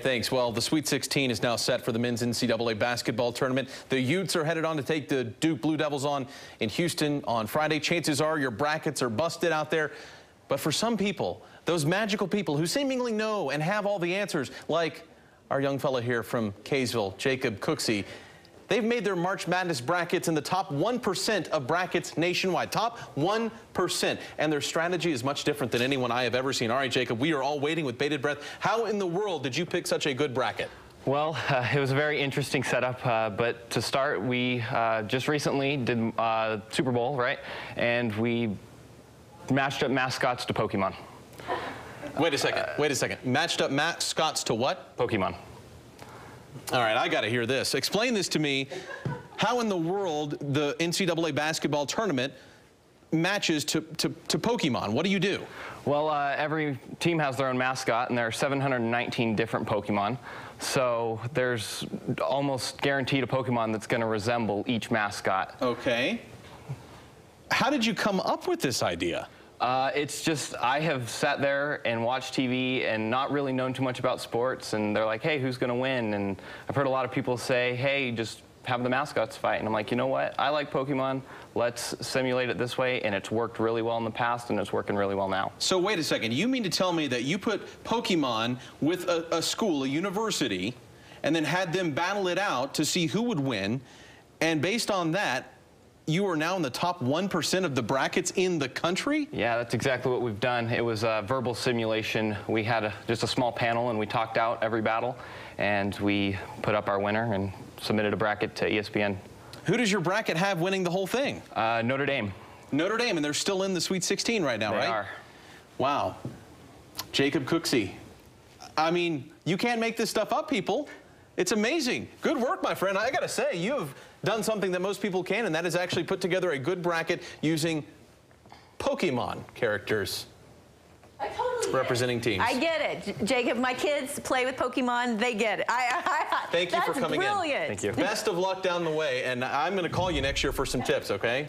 Thanks. Well, the Sweet 16 is now set for the men's NCAA basketball tournament. The Utes are headed on to take the Duke Blue Devils on in Houston on Friday. Chances are your brackets are busted out there. But for some people, those magical people who seemingly know and have all the answers, like our young fella here from Ksl, Jacob Cooksey, they've made their March Madness brackets in the top 1% of brackets nationwide. Top 1%. And their strategy is much different than anyone I have ever seen. All right, Jacob, we are all waiting with bated breath. How in the world did you pick such a good bracket? Well, it was a very interesting setup, but to start, we just recently did Super Bowl, right? And we matched up mascots to Pokemon. Wait a second. Matched up mascots to what? Pokemon. All right, I got to hear this. Explain this to me. How in the world the NCAA basketball tournament matches to Pokemon? What do you do? Well, every team has their own mascot, and there are 719 different Pokemon. So there's almost guaranteed a Pokemon that's going to resemble each mascot. Okay. How did you come up with this idea? It's just, I have sat there and watched TV and not really known too much about sports, and they're like, hey, who's going to win? And I've heard a lot of people say, hey, just have the mascots fight. And I'm like, you know what? I like Pokemon. Let's simulate it this way, and it's worked really well in the past, and it's working really well now. So wait a second. You mean to tell me that you put Pokemon with a school, a university, and then had them battle it out to see who would win, and based on that, you are now in the top 1% of the brackets in the country? Yeah, that's exactly what we've done. It was a verbal simulation. We had just a small panel, and we talked out every battle, and we put up our winner and submitted a bracket to ESPN. Who does your bracket have winning the whole thing? Notre Dame. Notre Dame, and they're still in the Sweet 16 right now, right? They are. Wow. Jacob Cooksey. I mean, you can't make this stuff up, people. It's amazing. Good work, my friend. I got to say, you have done something that most people can, and that is actually put together a good bracket using Pokemon characters. I totally representing teams. I get it. Jacob, my kids play with Pokemon. They get it. Thank you for coming in. That's brilliant. Thank you. Best of luck down the way, and I'm going to call you next year for some tips, okay?